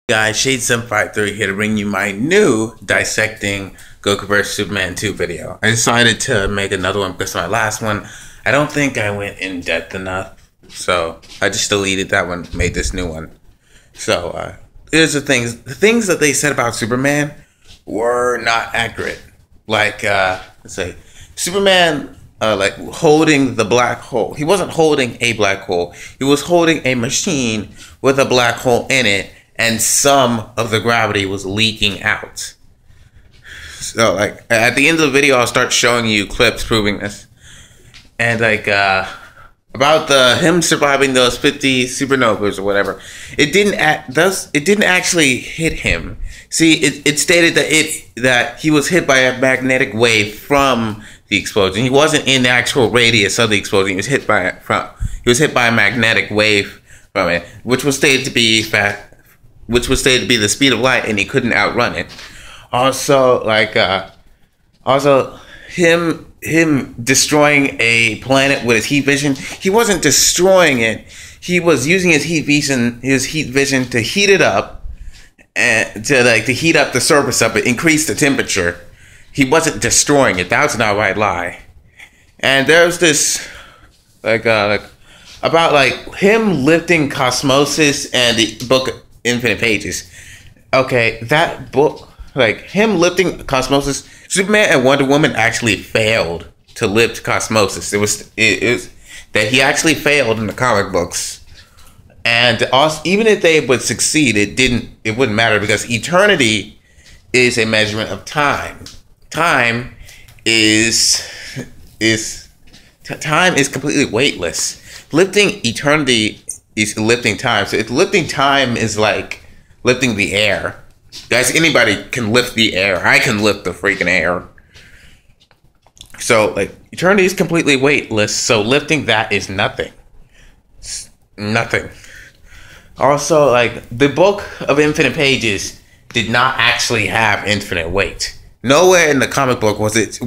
Guys, Shade753 here to bring you my new Dissecting Goku vs. Superman 2 video. I decided to make another one because my last one, I don't think I went in depth enough. So I just deleted that one, made this new one. So here's the things. The things that they said about Superman were not accurate. Like, let's say, Superman, like holding the black hole. He wasn't holding a black hole. He was holding a machine with a black hole in it. And some of the gravity was leaking out. So, like, at the end of the video, I'll start showing you clips proving this. And, like, about him surviving those 50 supernovas or whatever, it didn't actually hit him. See, it stated that he was hit by a magnetic wave from the explosion. He wasn't in the actual radius of the explosion. He was hit by a magnetic wave from it, which was stated to be the speed of light, and he couldn't outrun it. Also, like, him destroying a planet with his heat vision. He wasn't destroying it. He was using his heat vision to heat it up, and to heat up the surface of it, increase the temperature. He wasn't destroying it. That was an outright lie. And there's this, about him lifting Cosmosis and the book Infinite Pages. Okay, that book, him lifting Cosmosis, Superman and Wonder Woman actually failed to lift Cosmosis. It was that he actually failed in the comic books. And also, even if they would succeed, it wouldn't matter, because eternity is a measurement of time. Time is completely weightless. Lifting eternity is lifting time. So if lifting time is like lifting the air, guys, anybody can lift the air. I can lift the freaking air. So, eternity is completely weightless. So lifting that is nothing. It's nothing. Also, the book of Infinite Pages did not actually have infinite weight. Nowhere in the comic book was its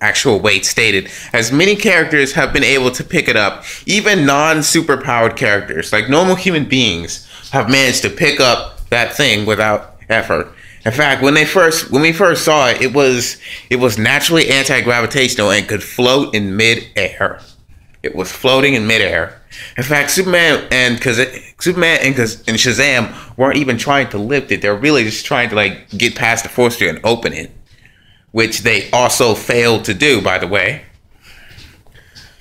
actual weight stated, as many characters have been able to pick it up. Even non-superpowered characters, like normal human beings, have managed to pick up that thing without effort. In fact, when we first saw it, it was naturally anti-gravitational and could float in mid-air. It was floating in mid-air. In fact, Superman and Shazam weren't even trying to lift it. They were really just trying to get past the force field and open it, which they also failed to do, by the way.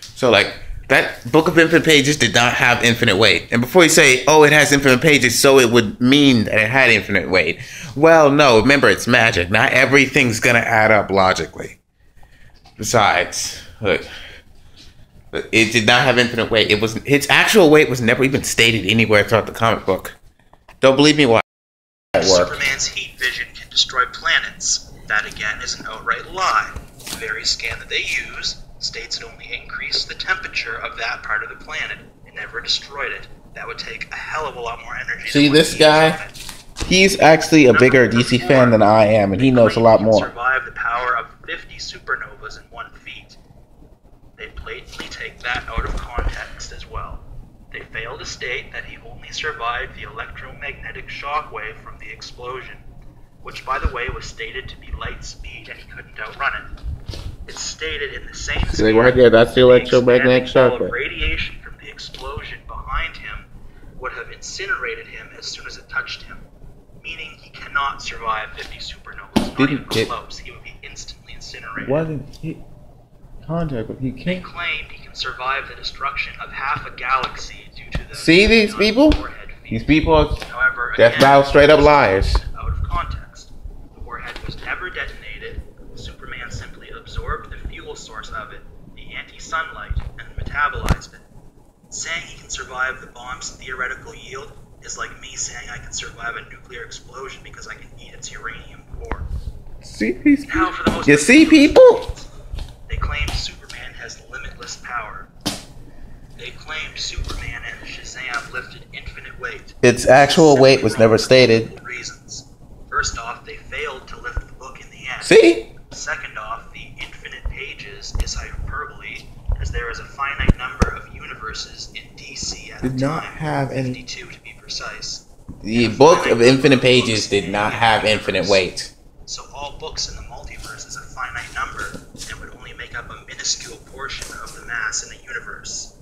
So, that book of Infinite Pages did not have infinite weight. And before you say, oh, it has infinite pages, so it would mean that it had infinite weight. Well, no, remember, it's magic. Not everything's gonna add up logically. Besides, look, it did not have infinite weight. Its actual weight was never even stated anywhere throughout the comic book. Don't believe me? Why? Superman's heat vision can destroy planets. That again is an outright lie. The very scan that they use states it only increased the temperature of that part of the planet. It never destroyed it. That would take a hell of a lot more energy. See, this guy, he's actually a bigger DC fan than I am, and he knows a lot more. Survive the power of 50 supernovas in 1 feet. They blatantly take that out of context as well. They fail to state that he only survived the electromagnetic shockwave from the explosion, which, by the way, was stated to be light speed and he couldn't outrun it. It's stated in the same speed. Right there, that's the electromagnetic shockwave. Radiation from the explosion behind him would have incinerated him as soon as it touched him, meaning he cannot survive 50 supernovas. Not even close. He would be instantly incinerated. Wasn't he? Contact, but he can't. They claimed he can survive the destruction of half a galaxy due to the. See these people? These people are death battle straight up liars. Out of context. The warhead was never detonated. Superman simply absorbed the fuel source of it, the anti-sunlight, and metabolized it. Saying he can survive the bomb's theoretical yield is like me saying I can survive a nuclear explosion because I can eat its uranium core. See these people? Now, for the most you see people? They claimed Superman has limitless power. They claimed Superman and Shazam lifted infinite weight. Its actual weight was never stated. Reasons. First off, they failed to lift the book in the end. See? Second off, the infinite pages is hyperbole, as there is a finite number of universes in DC at the time, have any 52 to be precise. The book of infinite pages did not have infinite weight. So all books in the multiverse is a finite number and would only make up a minuscule portion of the mass in the universe.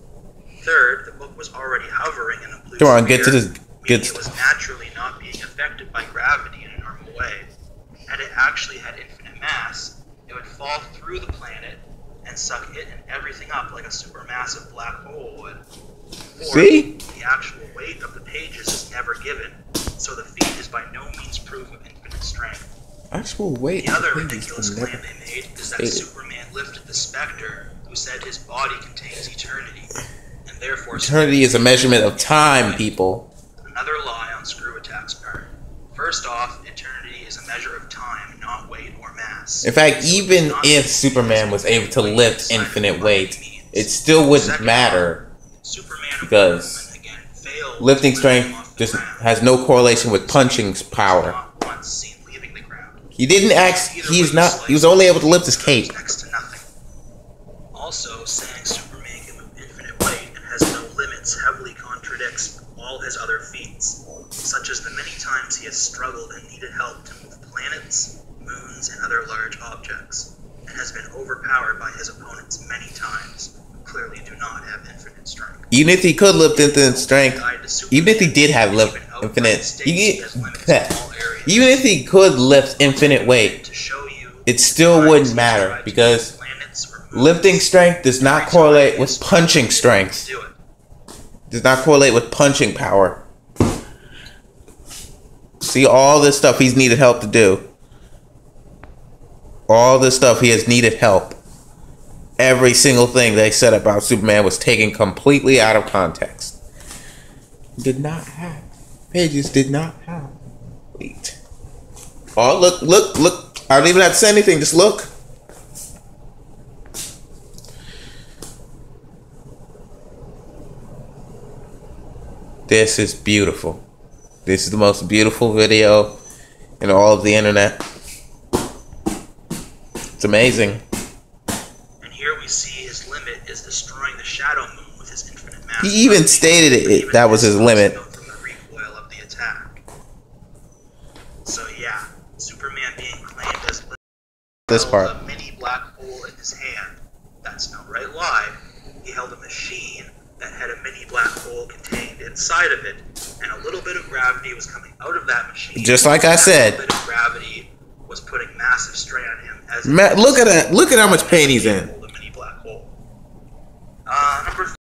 Third, the book was already hovering in a blue Come on, sphere, get to this. meaning it was naturally not being affected by gravity in a normal way. Had it actually had infinite mass, it would fall through the planet and suck it and everything up like a supermassive black hole would. Fourth, See? the actual weight of the pages is never given, so the feat is by no means proof of infinite strength. Actual weight. The other ridiculous claim they made is that Superman lifted the Spectre, who said his body contains eternity, and therefore Eternity is a measurement of time, people. Another lie on Screw Attack's part. First off, eternity is a measure of time, not weight or mass. In fact, even if Superman was able to lift infinite weight, it still wouldn't matter because lifting strength just has no correlation with punching power. He didn't act. He was only able to lift his cape. Next to nothing. Also, saying Superman can move infinite weight and has no limits heavily contradicts all his other feats, such as the many times he has struggled and needed help to move planets, moons, and other large objects, and has been overpowered by his opponents many times, who clearly do not have infinite strength. Even if he could lift infinite strength, even if he did have infinite, even if he could lift infinite weight, it still wouldn't matter because lifting strength does not correlate with punching strength. Does not correlate with punching power. See all this stuff he's needed help to do. All this stuff he has needed help. Every single thing they said about Superman was taken completely out of context. Did not have. Pages did not have. Wait. Oh, look. I don't even have to say anything. Just look. This is beautiful. This is the most beautiful video in all of the internet. It's amazing. And here we see his limit is destroying the Shadow Moon with his infinite mass. He even stated that was his limit. From the recoil of the attack. So yeah, Superman being claimed as this part. A mini black hole in his hand. That's no right lie. He held a machine that had a mini black hole contained inside of it, and a little bit of gravity was coming out of that machine. Just like I said. A little bit of gravity was putting massive strain on him. As Look at that! Look at how much pain he's in. The mini black hole. Number